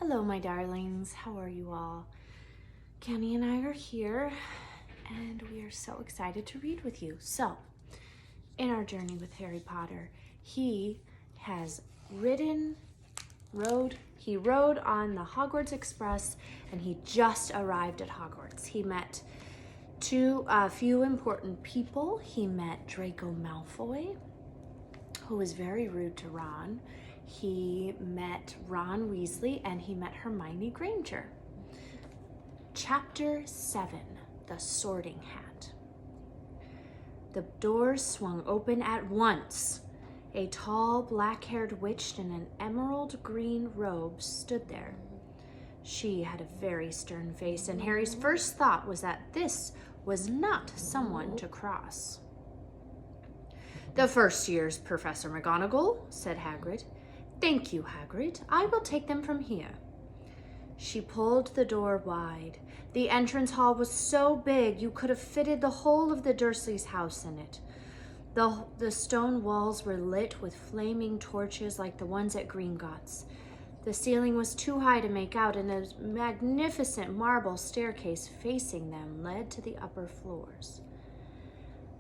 Hello, my darlings. How are you all? Kenny and I are here, and we are so excited to read with you. So, in our journey with Harry Potter, he rode on the Hogwarts Express, and he just arrived at Hogwarts. He met a few important people. He met Draco Malfoy, who was very rude to Ron. He met Ron Weasley, and he met Hermione Granger. Chapter 7, The Sorting Hat. The doors swung open at once. A tall, black-haired witch in an emerald green robe stood there. She had a very stern face, and Harry's first thought was that this was not someone to cross. "The first year's, Professor McGonagall," said Hagrid. "Thank you, Hagrid. I will take them from here." She pulled the door wide. The entrance hall was so big you could have fitted the whole of the Dursleys' house in it. The stone walls were lit with flaming torches like the ones at Gringotts. The ceiling was too high to make out, and a magnificent marble staircase facing them led to the upper floors.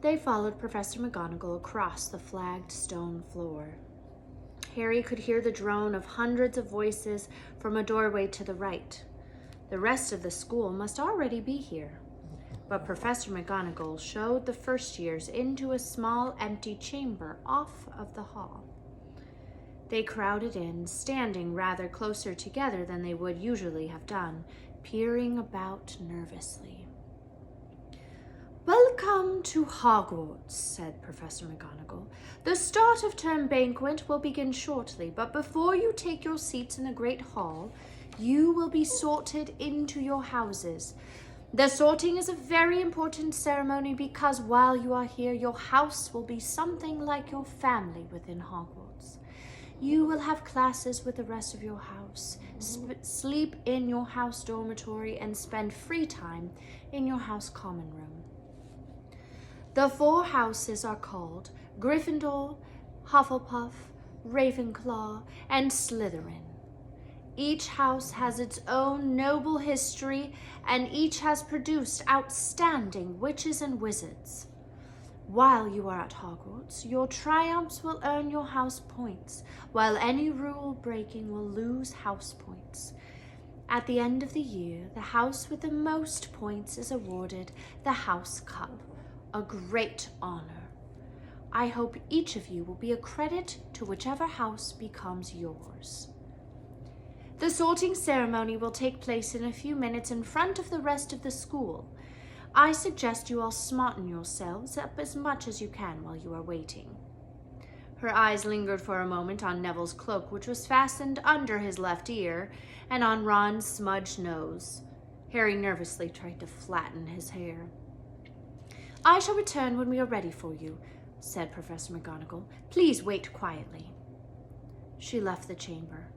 They followed Professor McGonagall across the flagged stone floor. Harry could hear the drone of hundreds of voices from a doorway to the right. The rest of the school must already be here. But Professor McGonagall showed the first years into a small empty chamber off of the hall. They crowded in, standing rather closer together than they would usually have done, peering about nervously. "Welcome to Hogwarts," said Professor McGonagall. "The start of term banquet will begin shortly, but before you take your seats in the Great Hall, you will be sorted into your houses. The sorting is a very important ceremony because while you are here, your house will be something like your family within Hogwarts. You will have classes with the rest of your house, sleep in your house dormitory, and spend free time in your house common room. The 4 houses are called Gryffindor, Hufflepuff, Ravenclaw, and Slytherin. Each house has its own noble history, and each has produced outstanding witches and wizards. While you are at Hogwarts, your triumphs will earn your house points, while any rule breaking will lose house points. At the end of the year, the house with the most points is awarded the House Cup, a great honor. I hope each of you will be a credit to whichever house becomes yours. The sorting ceremony will take place in a few minutes in front of the rest of the school. I suggest you all smarten yourselves up as much as you can while you are waiting." Her eyes lingered for a moment on Neville's cloak, which was fastened under his left ear, and on Ron's smudged nose. Harry nervously tried to flatten his hair. "I shall return when we are ready for you," said Professor McGonagall. "Please wait quietly." She left the chamber.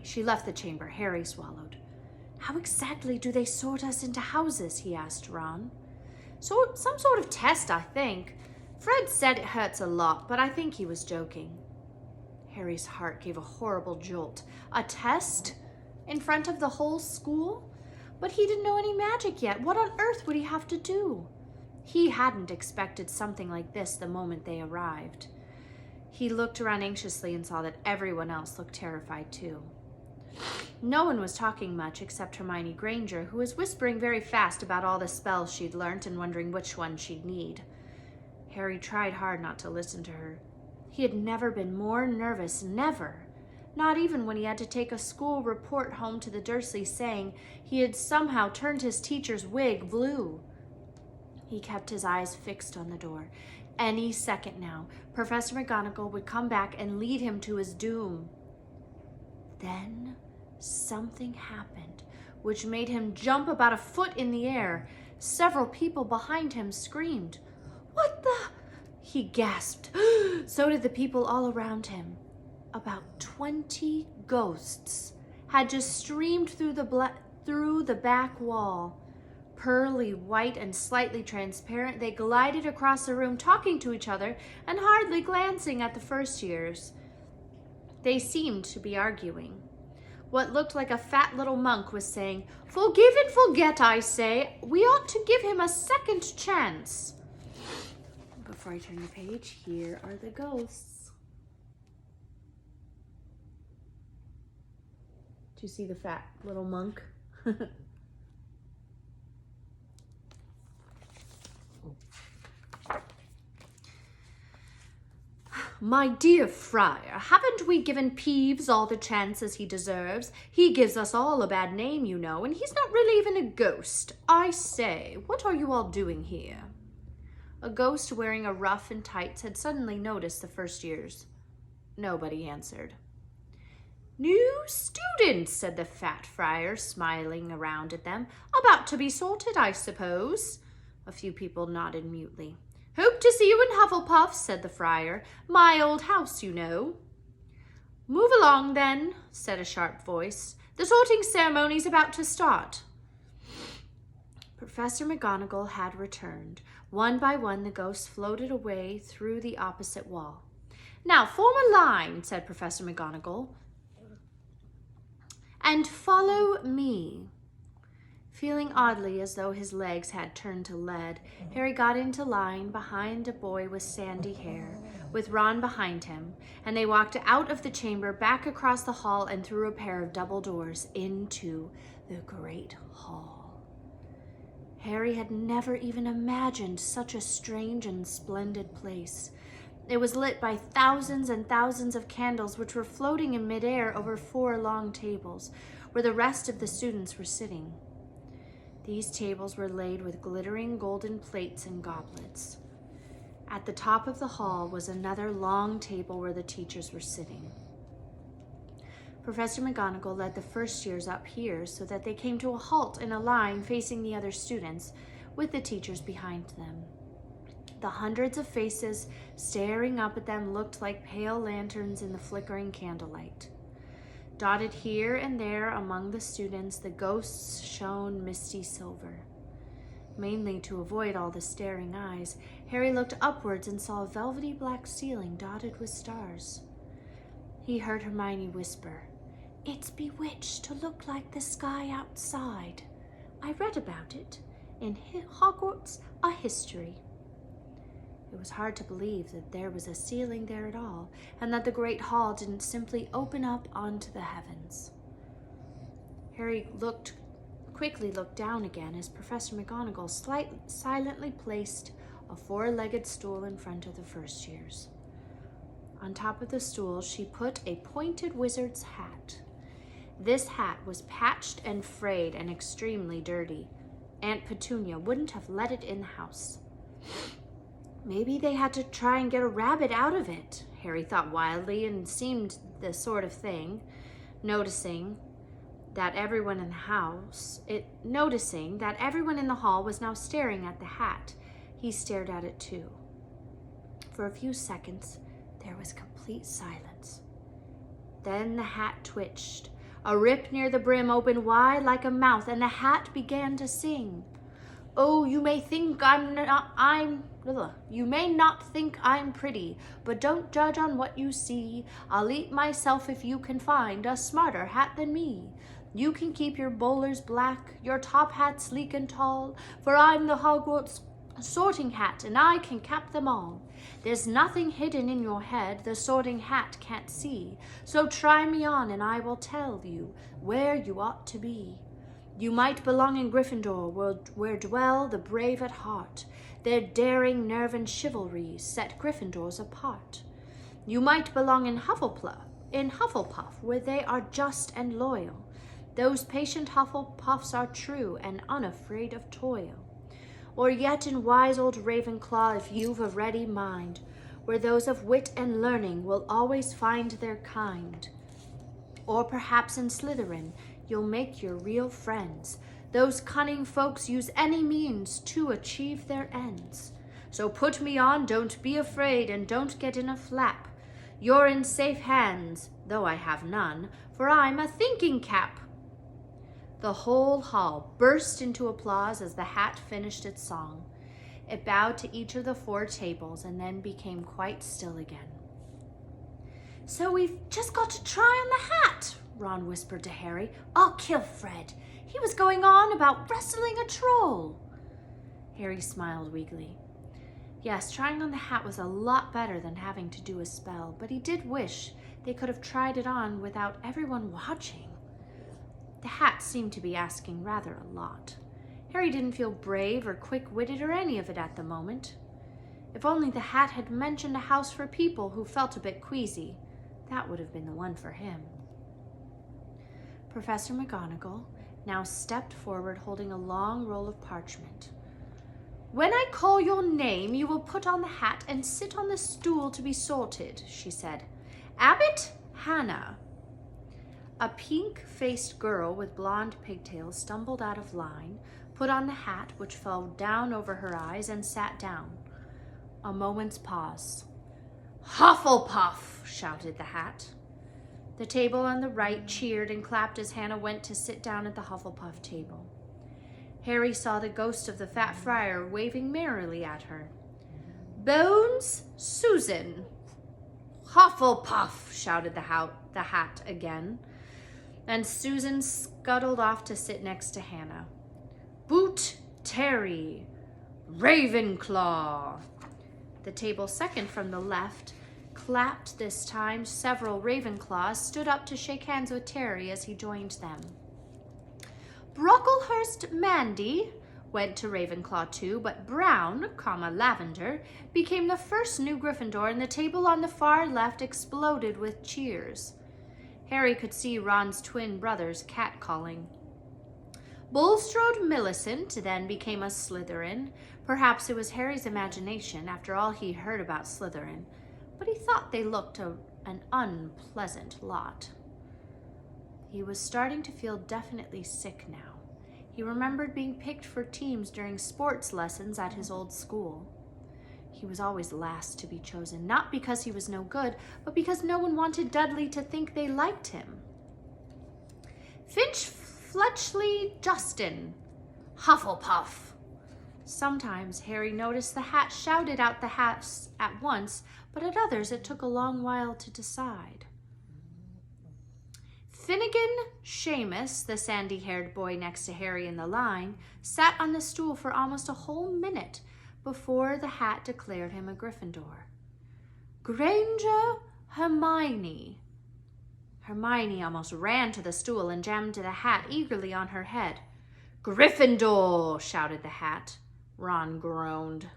She left the chamber. Harry swallowed. "How exactly do they sort us into houses?" he asked Ron. "Some sort of test, I think. Fred said it hurts a lot, but I think he was joking." Harry's heart gave a horrible jolt. A test? In front of the whole school? But he didn't know any magic yet. What on earth would he have to do? He hadn't expected something like this the moment they arrived. He looked around anxiously and saw that everyone else looked terrified too. No one was talking much except Hermione Granger, who was whispering very fast about all the spells she'd learnt and wondering which one she'd need. Harry tried hard not to listen to her. He had never been more nervous, never. Not even when he had to take a school report home to the Dursleys saying he had somehow turned his teacher's wig blue. He kept his eyes fixed on the door. Any second now, Professor McGonagall would come back and lead him to his doom. Then something happened, which made him jump about a foot in the air. Several people behind him screamed. "What the?" he gasped. So did the people all around him. About 20 ghosts had just streamed through the back wall. Pearly white and slightly transparent, they glided across the room, talking to each other and hardly glancing at the first years. They seemed to be arguing. What looked like a fat little monk was saying, "Forgive and forget, I say. We ought to give him a second chance." Before I turn the page, here are the ghosts. Do you see the fat little monk? "My dear friar, haven't we given Peeves all the chances he deserves? He gives us all a bad name, you know, and he's not really even a ghost. I say, what are you all doing here?" A ghost wearing a ruff and tights had suddenly noticed the first years. Nobody answered. "New students," said the fat friar, smiling around at them. "About to be sorted, I suppose." A few people nodded mutely. "Hope to see you in Hufflepuff," said the friar. "My old house, you know." "Move along, then," said a sharp voice. "The sorting ceremony's about to start." Professor McGonagall had returned. One by one, the ghosts floated away through the opposite wall. "Now form a line," said Professor McGonagall, "and follow me." Feeling oddly as though his legs had turned to lead, Harry got into line behind a boy with sandy hair, with Ron behind him, and they walked out of the chamber, back across the hall, and through a pair of double doors into the Great Hall. Harry had never even imagined such a strange and splendid place. It was lit by thousands and thousands of candles, which were floating in midair over 4 long tables, where the rest of the students were sitting. These tables were laid with glittering golden plates and goblets. At the top of the hall was another long table where the teachers were sitting. Professor McGonagall led the first years up here so that they came to a halt in a line facing the other students, with the teachers behind them. The hundreds of faces staring up at them looked like pale lanterns in the flickering candlelight. Dotted here and there among the students, the ghosts shone misty silver. Mainly to avoid all the staring eyes, Harry looked upwards and saw a velvety black ceiling dotted with stars. He heard Hermione whisper, "It's bewitched to look like the sky outside. I read about it in Hogwarts, a History." It was hard to believe that there was a ceiling there at all, and that the Great Hall didn't simply open up onto the heavens. Harry quickly looked down again as Professor McGonagall silently placed a 4-legged stool in front of the first years. On top of the stool, she put a pointed wizard's hat. This hat was patched and frayed and extremely dirty. Aunt Petunia wouldn't have let it in the house. Maybe they had to try and get a rabbit out of it, Harry thought wildly, and seemed the sort of thing. Noticing that everyone in the hall was now staring at the hat, he stared at it too. For a few seconds, there was complete silence. Then the hat twitched. A rip near the brim opened wide like a mouth, and the hat began to sing. "Oh, you may not think I'm pretty, but don't judge on what you see. I'll eat myself if you can find a smarter hat than me. You can keep your bowlers black, your top hat sleek and tall, for I'm the Hogwarts sorting hat, and I can cap them all. There's nothing hidden in your head the sorting hat can't see, so try me on and I will tell you where you ought to be. You might belong in Gryffindor, where dwell the brave at heart. Their daring, nerve, and chivalry set Gryffindors apart. You might belong in Hufflepuff, where they are just and loyal. Those patient Hufflepuffs are true and unafraid of toil. Or yet in wise old Ravenclaw, if you've a ready mind, where those of wit and learning will always find their kind. Or perhaps in Slytherin, you'll make your real friends. Those cunning folks use any means to achieve their ends. So put me on, don't be afraid, and don't get in a flap. You're in safe hands, though I have none, for I'm a thinking cap." The whole hall burst into applause as the hat finished its song. It bowed to each of the 4 tables and then became quite still again. "So we've just got to try on the hat," Ron whispered to Harry. "I'll kill Fred. He was going on about wrestling a troll." Harry smiled weakly. Yes, trying on the hat was a lot better than having to do a spell, but he did wish they could have tried it on without everyone watching. The hat seemed to be asking rather a lot. Harry didn't feel brave or quick-witted or any of it at the moment. If only the hat had mentioned a house for people who felt a bit queasy, that would have been the one for him. Professor McGonagall now stepped forward holding a long roll of parchment. "When I call your name, you will put on the hat and sit on the stool to be sorted," she said. "Abbott Hannah." A pink-faced girl with blonde pigtails stumbled out of line, put on the hat, which fell down over her eyes, and sat down. A moment's pause. "Hufflepuff!" shouted the hat. The table on the right cheered and clapped as Hannah went to sit down at the Hufflepuff table. Harry saw the ghost of the Fat Friar waving merrily at her. "Bones Susan." "Hufflepuff!" shouted the hat again, and Susan scuttled off to sit next to Hannah. "Boot Terry." "Ravenclaw." The table second from the left clapped this time. Several Ravenclaws stood up to shake hands with Terry as he joined them. "Brocklehurst Mandy" went to Ravenclaw too, but Brown, Lavender, became the first new Gryffindor, and the table on the far left exploded with cheers. Harry could see Ron's twin brothers catcalling. Bulstrode Millicent then became a Slytherin. Perhaps it was Harry's imagination, after all he heard about Slytherin, but he thought they looked an unpleasant lot. He was starting to feel definitely sick now. He remembered being picked for teams during sports lessons at his old school. He was always last to be chosen, not because he was no good, but because no one wanted Dudley to think they liked him. "Finch Fletchley Justin." "Hufflepuff." Sometimes Harry noticed the hat shouted out the hats at once, but at others it took a long while to decide. Finnegan Seamus, the sandy-haired boy next to Harry in the line, sat on the stool for almost a whole minute before the hat declared him a Gryffindor. Granger Hermione. Hermione almost ran to the stool and jammed the hat eagerly on her head. "Gryffindor!" shouted the hat. Ron groaned.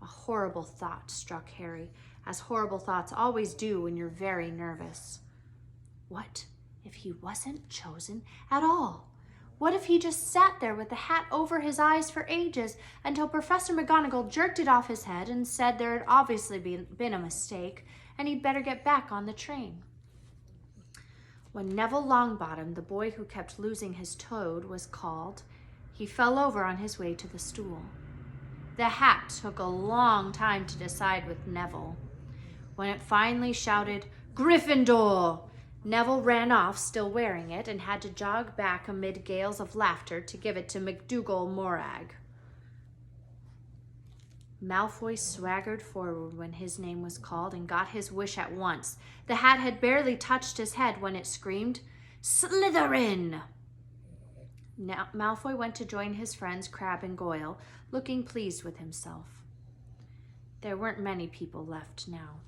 A horrible thought struck Harry, as horrible thoughts always do when you're very nervous. What if he wasn't chosen at all? What if he just sat there with the hat over his eyes for ages until Professor McGonagall jerked it off his head and said there had obviously been a mistake and he'd better get back on the train? When Neville Longbottom, the boy who kept losing his toad, was called, he fell over on his way to the stool. The hat took a long time to decide with Neville. When it finally shouted, "Gryffindor!" Neville ran off, still wearing it, and had to jog back amid gales of laughter to give it to McDougal Morag. Malfoy swaggered forward when his name was called and got his wish at once. The hat had barely touched his head when it screamed, "Slytherin!" Now Malfoy went to join his friends Crabbe and Goyle, looking pleased with himself. There weren't many people left now.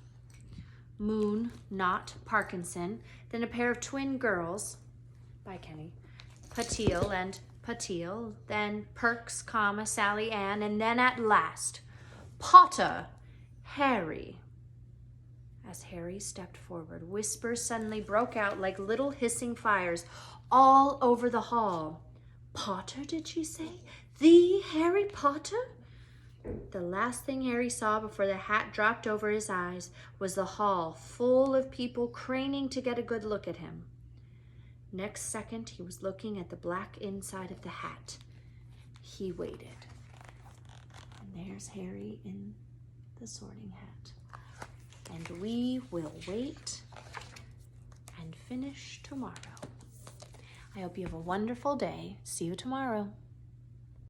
Moon, Knott, Parkinson, then a pair of twin girls, by Kenny, Patil and Patil, then Perks, Sally Ann, and then at last, Potter, Harry. As Harry stepped forward, whispers suddenly broke out like little hissing fires all over the hall. "Potter, did she say? The Harry Potter?" The last thing Harry saw before the hat dropped over his eyes was the hall full of people craning to get a good look at him. Next second, he was looking at the black inside of the hat. He waited. And there's Harry in the Sorting Hat. And we will wait and finish tomorrow. I hope you have a wonderful day. See you tomorrow.